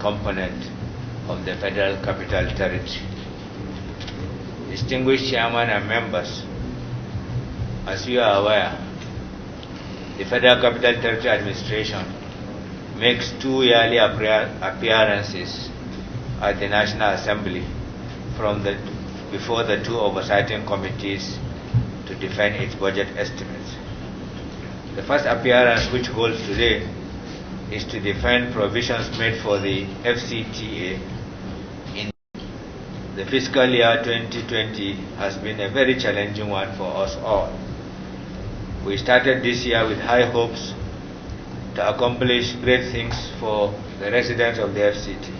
component of the Federal Capital Territory. Distinguished Chairman and members, as you are aware, the Federal Capital Territory Administration makes 2 yearly appearances at the National Assembly before the 2 oversighting committees to defend its budget estimates. The first appearance, which holds today, is to defend provisions made for the FCTA. In the fiscal year 2020 has been a very challenging one for us all. We started this year with high hopes to accomplish great things for the residents of the FCT.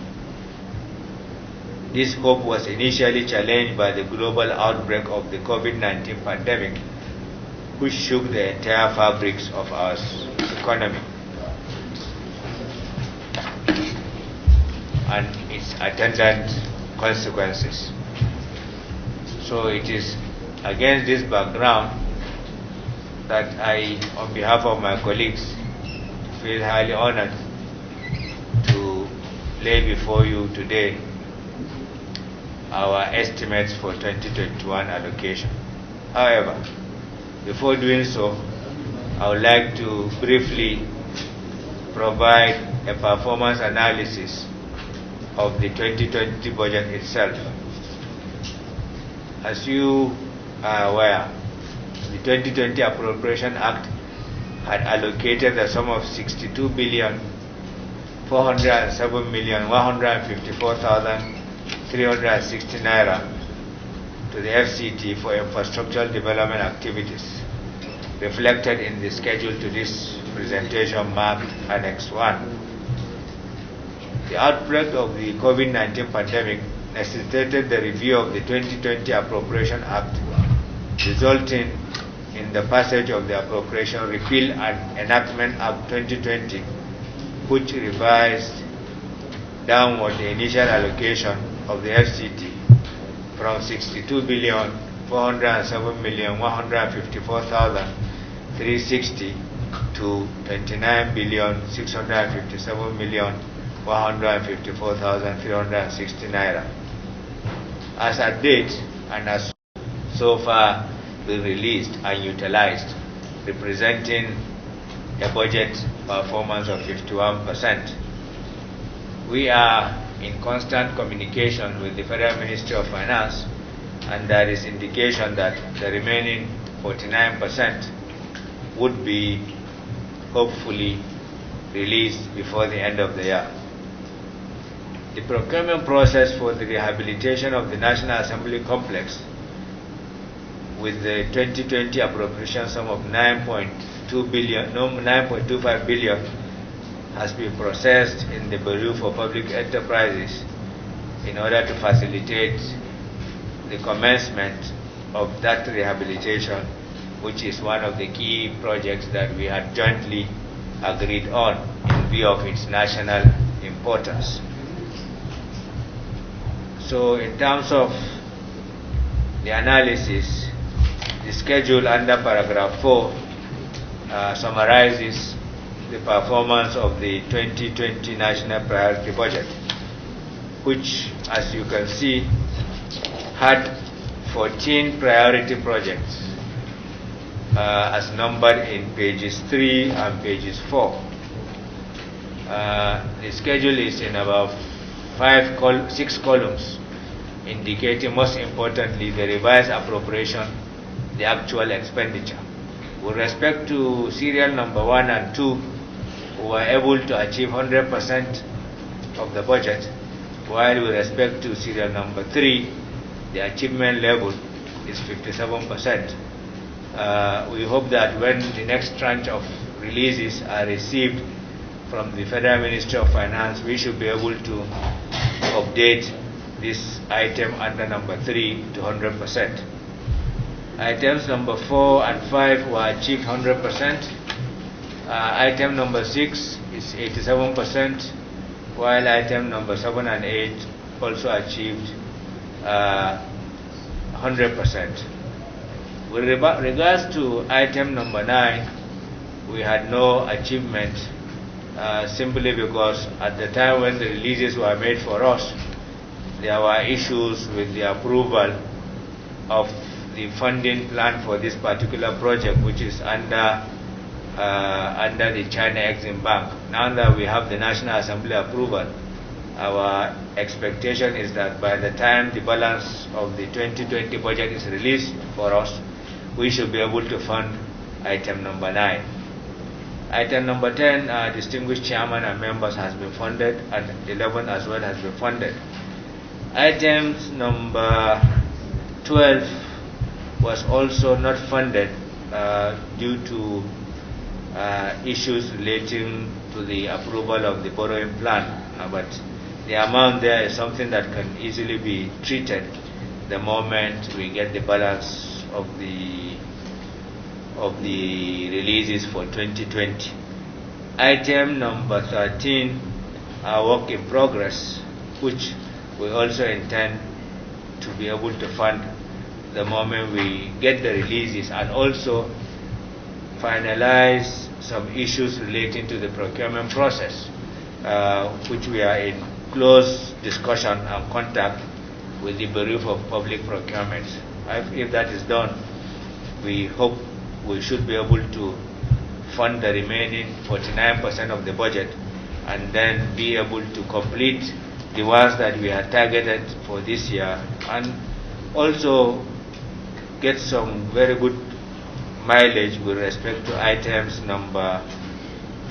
This hope was initially challenged by the global outbreak of the COVID-19 pandemic, which shook the entire fabrics of our economy and its attendant consequences. So it is against this background that I, on behalf of my colleagues, feel highly honored to lay before you today our estimates for 2021 allocation. However, before doing so, I would like to briefly provide a performance analysis of the 2020 budget itself. As you are aware, the 2020 Appropriation Act had allocated the sum of 62,407,154,360 naira to the FCT for infrastructural development activities, reflected in the schedule to this presentation marked Annex 1. The outbreak of the COVID-19 pandemic necessitated the review of the 2020 Appropriation Act, resulting in the passage of the Appropriation Repeal and Enactment Act 2020, which revised downward the initial allocation of the FCT from 62,407,154,360 to 29,657,154,360 naira. As at date, and as so far been released and utilized, representing a budget performance of 51%. We are in constant communication with the Federal Ministry of Finance, and there is indication that the remaining 49% would be hopefully released before the end of the year. The procurement process for the rehabilitation of the National Assembly complex, with the 2020 appropriation sum of 9.25 billion, has been processed in the Bureau for Public Enterprises in order to facilitate the commencement of that rehabilitation, which is one of the key projects that we had jointly agreed on in view of its national importance. So in terms of the analysis, the schedule under paragraph 4 summarizes the performance of the 2020 National Priority Budget, which, as you can see, had 14 priority projects as numbered in pages 3 and pages 4. The schedule is in about 6 columns, indicating most importantly the revised appropriation, the actual expenditure. With respect to serial number 1 and 2, we were able to achieve 100% of the budget, while with respect to serial number 3, the achievement level is 57%. We hope that when the next tranche of releases are received from the Federal Ministry of Finance, we should be able to update this item under number 3 to 100%. Items number 4 and 5 were achieved 100%. Item number 6 is 87%, while item number 7 and 8 also achieved 100%. With regards to item number 9, we had no achievement simply because at the time when the releases were made for us, there were issues with the approval of the funding plan for this particular project, which is under the China Exim Bank. Now that we have the National Assembly approval, our expectation is that by the time the balance of the 2020 budget is released for us, we should be able to fund item number 9. Item number 10, distinguished chairman and members, has been funded, and 11 as well has been funded. Items number 12 was also not funded due to issues relating to the approval of the borrowing plan, but the amount there is something that can easily be treated the moment we get the balance of the releases for 2020. Item number 13, work in progress, which we also intend to be able to fund the moment we get the releases, and also finalize some issues relating to the procurement process, which we are in close discussion and contact with the Bureau of Public Procurement. If that is done, we hope we should be able to fund the remaining 49% of the budget, and then be able to complete the ones that we are targeted for this year, and also get some very good mileage with respect to items number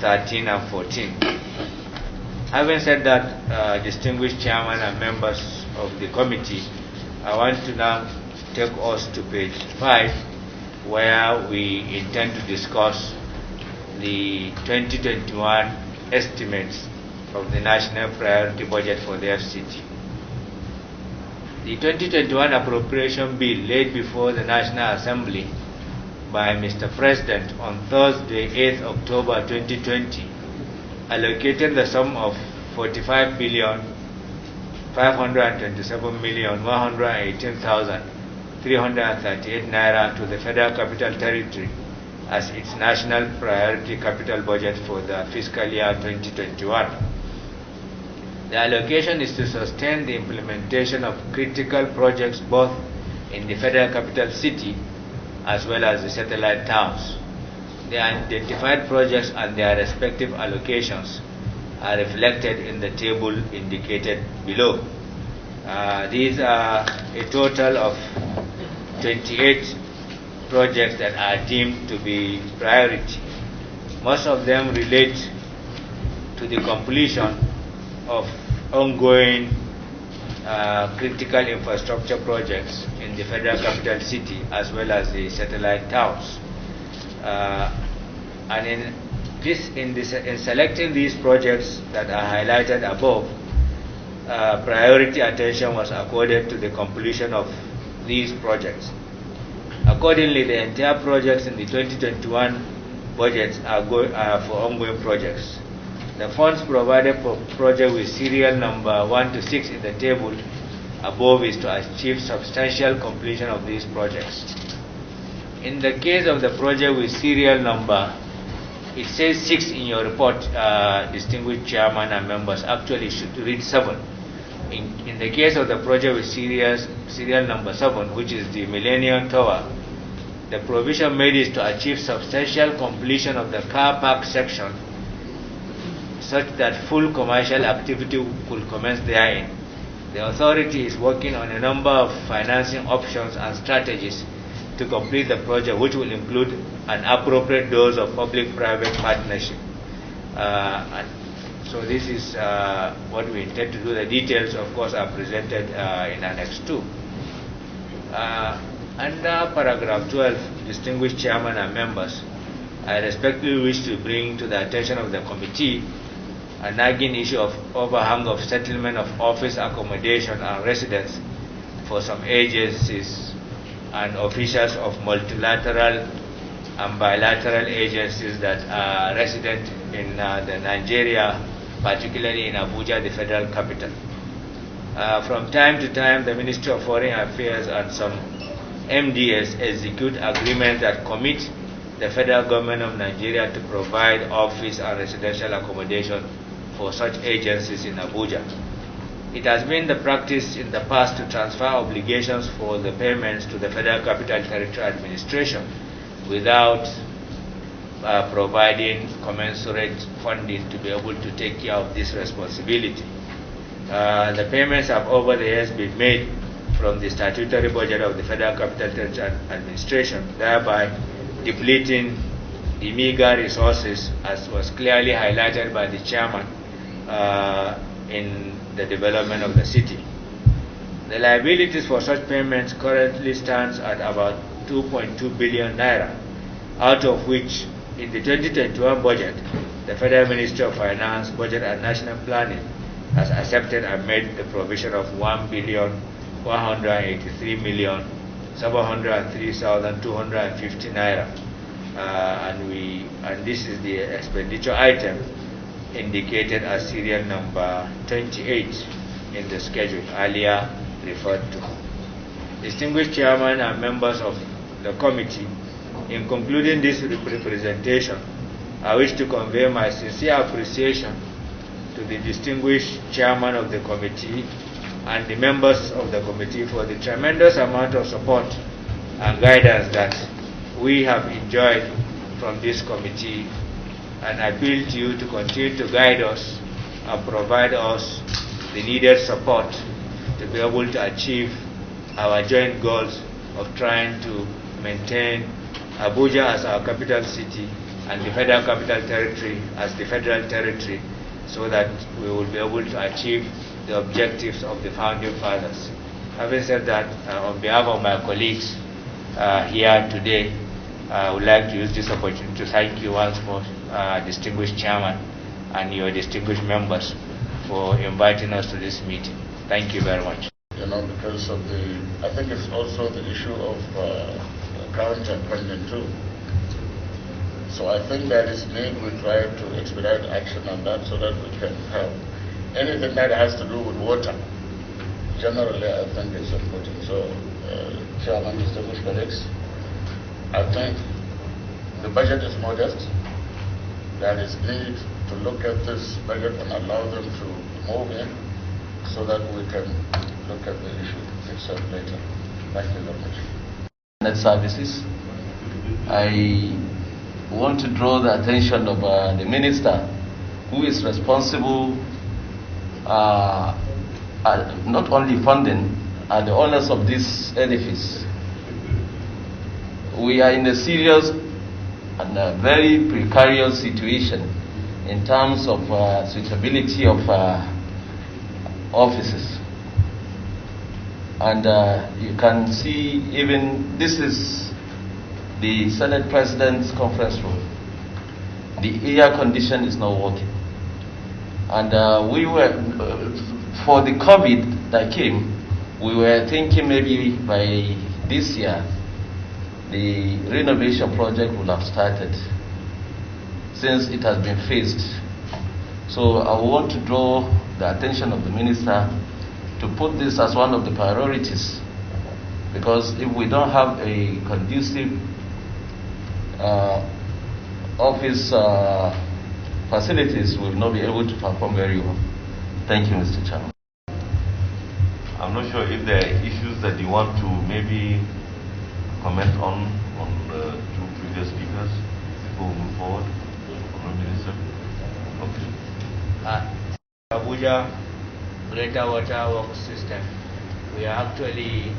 13 and 14. Having said that, distinguished chairman and members of the committee, I want to now take us to page 5, where we intend to discuss the 2021 estimates of the National Priority Budget for the FCT. The 2021 appropriation bill laid before the National Assembly by Mr. President on Thursday, 8th October 2020, allocated the sum of 45,527,118,338 naira to the Federal Capital Territory as its national priority capital budget for the fiscal year 2021. The allocation is to sustain the implementation of critical projects both in the Federal Capital City as well as the satellite towns. The identified projects and their respective allocations are reflected in the table indicated below. These are a total of 28 projects that are deemed to be priority. Most of them relate to the completion of ongoing critical infrastructure projects in the Federal Capital City as well as the satellite towns. And in selecting these projects that are highlighted above, priority attention was accorded to the completion of these projects. Accordingly, the entire projects in the 2021 budgets are for ongoing projects. The funds provided for project with serial number 1 to 6 in the table above is to achieve substantial completion of these projects. In the case of the project with serial number, it says 6 in your report, distinguished chairman and members. Actually, it should read 7. In the case of the project with serial number 7, which is the Millennium Tower, the provision made is to achieve substantial completion of the car park section such that full commercial activity could commence therein. The authority is working on a number of financing options and strategies to complete the project, which will include an appropriate dose of public-private partnership. And so this is what we intend to do. The details, of course, are presented in Annex 2. Under paragraph 12, distinguished chairman and members, I respectfully wish to bring to the attention of the committee a nagging issue of overhang of settlement of office accommodation and residence for some agencies and officials of multilateral and bilateral agencies that are resident in the Nigeria, particularly in Abuja, the federal capital. From time to time, the Ministry of Foreign Affairs and some MDS execute agreements that commit the federal government of Nigeria to provide office and residential accommodation for such agencies in Abuja. It has been the practice in the past to transfer obligations for the payments to the Federal Capital Territory Administration without providing commensurate funding to be able to take care of this responsibility. The payments have over the years been made from the statutory budget of the Federal Capital Territory Administration, thereby depleting the meager resources, as was clearly highlighted by the chairman in the development of the city. The liabilities for such payments currently stands at about 2.2 billion naira, out of which in the 2021 budget, the Federal Ministry of Finance, Budget and National Planning has accepted and made the provision of 1,183,703,250 naira, and this is the expenditure item indicated as serial number 28 in the schedule earlier referred to. Distinguished chairman and members of the committee, in concluding this representation, I wish to convey my sincere appreciation to the distinguished chairman of the committee and the members of the committee for the tremendous amount of support and guidance that we have enjoyed from this committee, and I appeal to you to continue to guide us and provide us the needed support to be able to achieve our joint goals of trying to maintain Abuja as our capital city and the Federal Capital Territory as the federal territory, so that we will be able to achieve the objectives of the founding fathers. Having said that, on behalf of my colleagues here today, I would like to use this opportunity to thank you once more, distinguished chairman, and your distinguished members for inviting us to this meeting. Thank you very much. You know, because of I think it's also the issue of account and funding too. So I think that is need we try to expedite action on that so that we can have anything that has to do with water. Generally, I think it's important. So, Chairman, distinguished colleagues, I think the budget is modest. There is need to look at this budget and allow them to move in so that we can look at the issue itself later. Thank you very much. Net services. I want to draw the attention of the minister, who is responsible not only funding the owners of this edifice. We are in a serious and a very precarious situation in terms of suitability of offices. And you can see, even this is the Senate President's conference room. The air condition is not working. And we were, for the COVID that came, we were thinking maybe by this year, the renovation project will have started, since it has been phased. So I want to draw the attention of the minister to put this as one of the priorities, because if we don't have a conducive office facilities, we will not be able to perform very well. Thank you, Mr. Chairman. I'm not sure if there are issues that you want to maybe comment on the two previous speakers before we move forward. Minister. Okay. Abuja Greater Water Works System, we are actually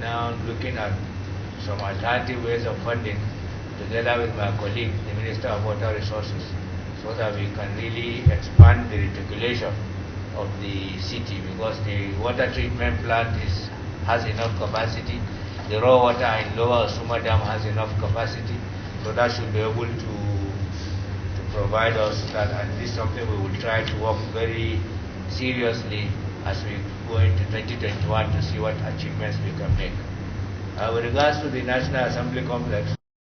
now looking at some alternative ways of funding together with my colleague, the Minister of Water Resources, so that we can really expand the reticulation of the city, because the water treatment plant has enough capacity. The raw water in Lower Suma Dam has enough capacity, so that should be able to provide us that, and this is something we will try to work very seriously as we go into 2021 to see what achievements we can make. With regards to the National Assembly Complex,